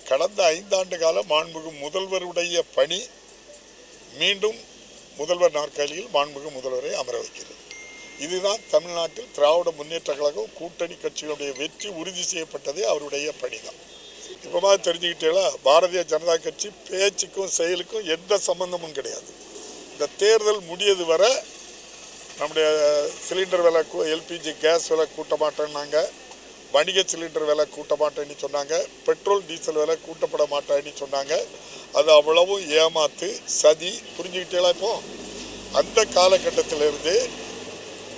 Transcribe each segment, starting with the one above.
கடந்த 5 ஆண்டு கால மாண்புமிகு முதல்வருடைய பணி மீண்டும் முதல்வர் நாற்காலியில் மாண்புமிகு முதல்வரை அமர வைக்கிறது. இதுதான் தமிழ்நாட்டில் திராவிட முன்னேற்ற கழகம் கூட்டணி கட்சிகளுடைய வெற்றி உறுதி செய்யப்பட்டதே அவருடைய பணிதான். இப்போமா தெரிஞ்சுக்கிட்டேல, பாரதிய ஜனதா கட்சி பேச்சுக்கும் செயலுக்கும் எந்த சம்பந்தமும் கிடையாது. இந்த தேர்தல் முடியது வரை நம்முடைய சிலிண்டர் விலை, எல்பிஜி கேஸ் விலை கூட்ட மாட்டேன்னாங்க, வணிக சிலிண்டர் விலை கூட்ட மாட்டேன்னு சொன்னாங்க, பெட்ரோல் டீசல் விலை கூட்டப்பட மாட்டேன்னு சொன்னாங்க. அது அவ்வளவும் ஏமாத்து சதி. புரிஞ்சுக்கிட்டேலா? இப்போ அந்த காலகட்டத்திலிருந்து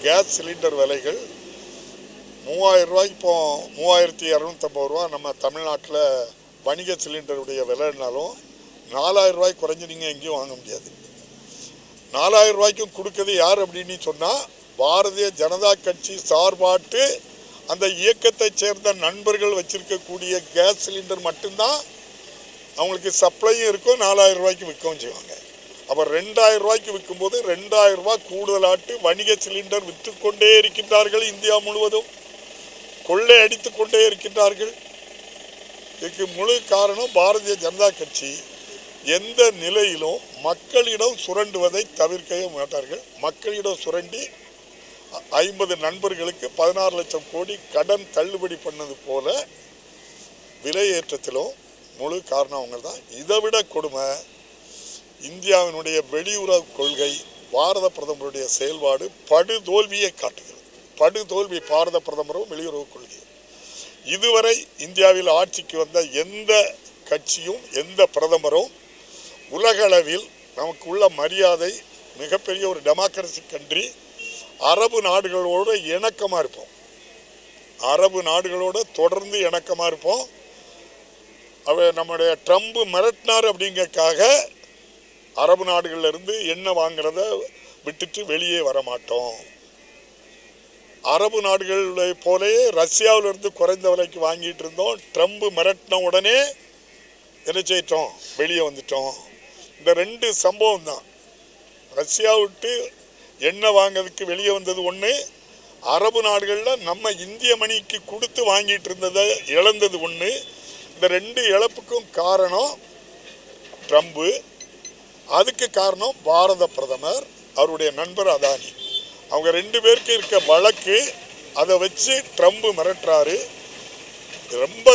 கேஸ் சிலிண்டர் விலைகள் 3000 ரூபாய்க்கு, இப்போ 3250 ரூபா நம்ம தமிழ்நாட்டில் வணிக சிலிண்டருடைய விலைனாலும் 4000 ரூபாய்க்கு குறைஞ்சி நீங்கள் எங்கேயும் வாங்க முடியாது. 4000 ரூபாய்க்கும் கொடுக்குறது யார் அப்படின்னு சொன்னால், பாரதிய ஜனதா கட்சி சார்பாட்டு அந்த இயக்கத்தை சேர்ந்த நண்பர்கள் வச்சிருக்கக்கூடிய கேஸ் சிலிண்டர் மட்டும்தான் அவங்களுக்கு சப்ளையும் இருக்கும், 4000 ரூபாய்க்கு விற்கவும் செய்வாங்க. அப்போ 2000 ரூபாய்க்கு விற்கும்போது 2000 ரூபாய் கூடுதலாட்டு வணிக சிலிண்டர் விற்று கொண்டே இருக்கின்றார்கள். இந்தியா முழுவதும் கொள்ளை அடித்து கொண்டே இருக்கின்றார்கள். இதுக்கு முழு காரணம் பாரதிய ஜனதா கட்சி எந்த நிலையிலும் மக்களிடம் சுரண்டுவதை தவிர்க்கவே மாட்டார்கள். மக்களிடம் சுரண்டி 50 நண்பர்களுக்கு 16 லட்சம் கோடி கடன் தள்ளுபடி பண்ணது போல விலையேற்றத்திலும் முழு காரணம் அவங்க தான். இதை விட கொடுமை, இந்தியாவினுடைய வெளியுறவு கொள்கை, பாரத பிரதமருடைய செயல்பாடு படுதோல்வியை காட்டுகிறது. படுதோல்வி பாரத பிரதமரும் வெளியுறவு கொள்கையும். இதுவரை இந்தியாவில் ஆட்சிக்கு வந்த எந்த கட்சியும் எந்த பிரதமரும் உலகளவில் நமக்கு உள்ள மரியாதை, மிகப்பெரிய ஒரு டெமோக்ரசி கண்ட்ரி, அரபு நாடுகளோடு இணக்கமாக இருப்போம், அரபு நாடுகளோடு தொடர்ந்து இணக்கமாக இருப்போம். நம்முடைய ட்ரம்ப் மிரட்டினார் அப்படிங்கறதுக்காக அரபு நாடுகள்ல இருந்து எண்ணெய் வாங்குறத விட்டுட்டு வெளியே வர மாட்டோம். அரபு நாடுகளை போலவே ரஷ்யாவிலிருந்து குறைந்த விலைக்கு வாங்கிட்டு இருந்தோம். ட்ரம்ப் மிரட்டின உடனே என்ன செய்யிட்டோம்? வெளியே வந்துட்டோம். இந்த 2 சம்பவம் தான். ரஷ்யா விட்டு எண்ணெய் வாங்கிறதுக்கு வெளியே வந்தது ஒன்று, அரபு நாடுகளில் நம்ம இந்திய மணிக்கு கொடுத்து வாங்கிட்டு இருந்ததை இழந்தது ஒன்று. இந்த 2 இழப்புக்கும் காரணம் ட்ரம்ப். அதுக்கு காரணம் பாரத பிரதமர், அவருடைய நண்பர் அதானி. அவங்க 2 பேருக்கு இருக்க வழக்கு. அதை வச்சு ட்ரம்ப் மிரட்டுறாரு. ரொம்ப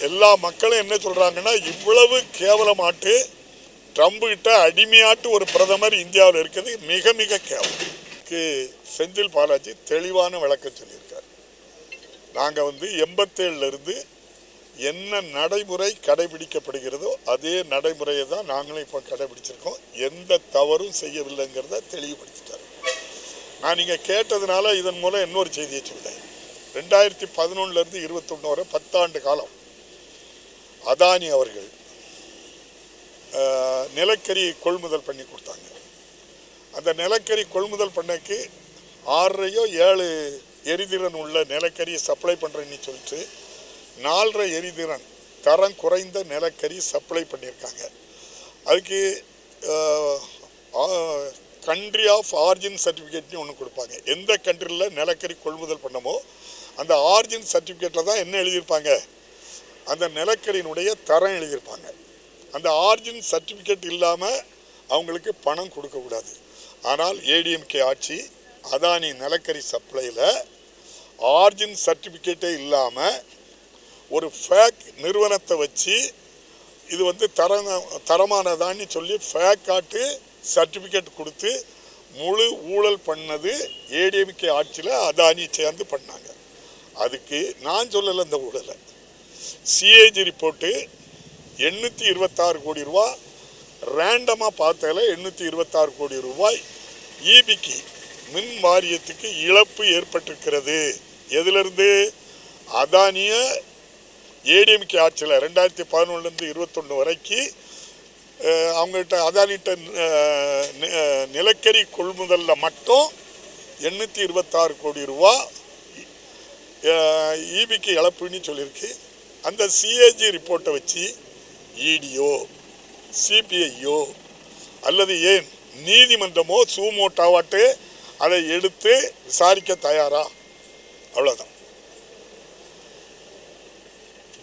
எல்லா மக்களும் என்ன சொல்றாங்கன்னா, இவ்வளவு கேவலமாட்டு ட்ரம்ப் கிட்ட அடிமையாட்டு ஒரு பிரதமர் இந்தியாவில் இருக்கிறது மிக மிக கேவலம். செந்தில் பாலாஜி தெளிவான விளக்கம் சொல்லியிருக்காரு. நாங்கள் 87 இருந்து என்ன நடைமுறை கடைபிடிக்கப்படுகிறதோ அதே நடைமுறையை தான் நாங்களும் இப்போ கடைபிடிச்சிருக்கோம். எந்த தவறும் செய்யவில்லைங்கிறத தெளிவுபடுத்திட்டார். நான் நீங்கள் கேட்டதுனால இதன் மூலம் இன்னொரு செய்தியை சொல்றேன். 2011 21 வரை 10 ஆண்டு காலம் அதானி அவர்கள் நிலக்கரி கொள்முதல் பண்ணி கொடுத்தாங்க. அந்த நிலக்கரி கொள்முதல் பண்ணக்கு 6 எரிதிறன் உள்ள நிலக்கரியை சப்ளை பண்ணுறேன்னு சொல்லிட்டு 4 எரிதிறன் தரம் குறைந்த நிலக்கரி சப்ளை பண்ணியிருக்காங்க. அதுக்கு கண்ட்ரி ஆஃப் ஆரிஜின் சர்டிஃபிகேட்னு ஒன்று கொடுப்பாங்க. எந்த கண்ட்ரியில் நிலக்கரி கொள்முதல் பண்ணமோ அந்த ஆரிஜின் சர்டிஃபிகேட்டில் தான் என்ன எழுதியிருப்பாங்க? அந்த நிலக்கரியினுடைய தரம் எழுதியிருப்பாங்க. அந்த ஆரிஜின் சர்டிஃபிகேட் இல்லாமல் அவங்களுக்கு பணம் கொடுக்கக்கூடாது. ஆனால் ஏடிஎம்கே ஆட்சி அதானி நிலக்கரி சப்ளையில் ஆரிஜின் சர்டிஃபிகேட்டே இல்லாமல் ஒரு ஃபேக் நிறுவனத்தை வச்சு இது தரமானதான்னு சொல்லி ஃபேக் ஆட்டு சர்டிஃபிகேட் கொடுத்து முழு ஊழல் பண்ணது ஏடிஎம்கே ஆட்சியில் அதானி சேர்ந்து பண்ணாங்க. அதுக்கு நான் சொல்லலை இந்த ஊழலை. சிஏஜி ரிப்போர்ட்டு 826 கோடி ரூபா ரேண்டமாக பார்த்ததில் 826 கோடி ரூபாய் ஈபிக்கு மின் வாரியத்துக்கு இழப்பு ஏற்பட்டிருக்கிறது. எதிலிருந்து? அதானிய ஏடிஎம்கே ஆட்சியில் 2011 21 வரைக்கும் அவங்ககிட்ட அதானிட்ட நிலக்கரி கொள்முதலில் மட்டும் 826 கோடி ரூபா ஈபிக்கு இழப்புன்னு சொல்லியிருக்கு. அந்த சிஏஜி ரிப்போர்ட்டை வச்சு இடியோ சிபிஐயோ அல்லது ஏன் நீதிமன்றமோ சூமோட்டாவாட்டு அதை எடுத்து விசாரிக்க தயாரா? அவ்வளோதான்.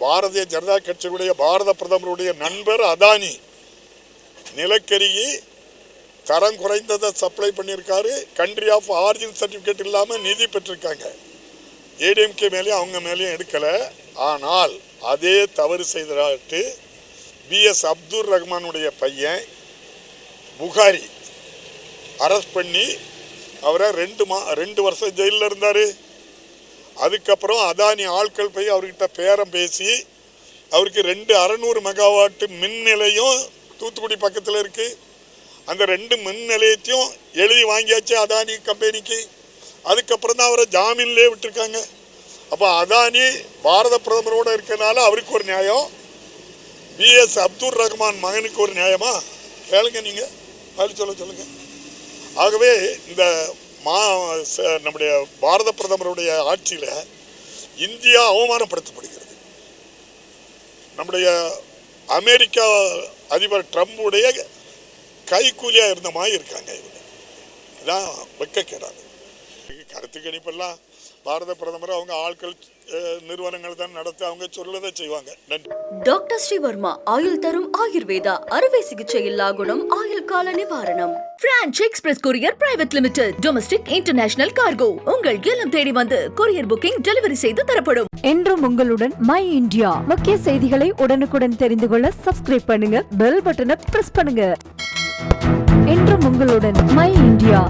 பாரதிய ஜனதா கட்சியுடைய பாரத பிரதமருடைய நண்பர் அதானி நிலக்கரியை தரம் குறைந்ததை சப்ளை பண்ணியிருக்காரு. கண்ட்ரி ஆஃப் ஆரிஜின் சர்டிஃபிகேட் இல்லாமல் நிதி பெற்றிருக்காங்க. ஏடிஎம்கே மேலேயும் அவங்க மேலேயும் எடுக்கலை. ஆனால் அதே தவறு செய்ததாட்டு பிஎஸ் அப்துல் ரஹ்மானுடைய பையன் புகாரி அரெஸ்ட் பண்ணி அவரை 2 வருஷம் ஜெயிலில் இருந்தார். அதுக்கப்புறம் அதானி ஆட்கள் போய் அவர்கிட்ட பேரம் பேசி அவருக்கு 600 மெகாவாட்டு மின் நிலையம் தூத்துக்குடி பக்கத்தில் இருக்குது. அந்த 2 மின் நிலையத்தையும் எழுதி வாங்கியாச்சு அதானி கம்பெனிக்கு. அதுக்கப்புறம் தான் அவரை ஜாமீன்லேயே விட்டுருக்காங்க. அப்போ அதானி பாரத பிரதமரோடு இருக்கிறனால அவருக்கு ஒரு நியாயம், பிஎஸ் அப்துல் ரஹ்மான் மகனுக்கு ஒரு நியாயமா? கேளுங்க, நீங்கள் பதில் சொல்லுங்கள். ஆகவே இந்த நம்முடைய பாரத பிரதமருடைய ஆட்சியில் இந்தியா அவமானப்படுத்தப்படுகிறது. நம்முடைய அமெரிக்கா அதிபர் ட்ரம்புடைய கைக்கூலியாக இருந்த மாதிரி இருக்காங்க இவங்க. இதான் வெட்கக்கேடாது. கருத்து கணிப்பெல்லாம் பாரத பிரதமர் அவங்க ஆட்கள் நிறுவனங்கள் தான் நடத்த அவங்க சொல்லதை செய்வாங்க. நன்றி. டாக்டர் ஸ்ரீவர்மா ஆயுள் தரும் ஆயுர்வேதா அறுவை சிகிச்சை இல்லா குணம் ஆயுள் கால நிவாரணம். Branch express courier private limited. Domestic international cargo. உங்கள் இல்லம் தேடி வந்து கொரியர் புக்கிங் டெலிவரி செய்து தரப்படும். என்றும் உங்களுடன் மை இந்தியா. முக்கிய செய்திகளை உடனுக்குடன் தெரிந்து கொள்ள சப்ஸ்கிரைப் பண்ணுங்க, பெல் பட்டனை பிரஸ் பண்ணுங்க. என்றும் உங்களுடன் மை இந்தியா.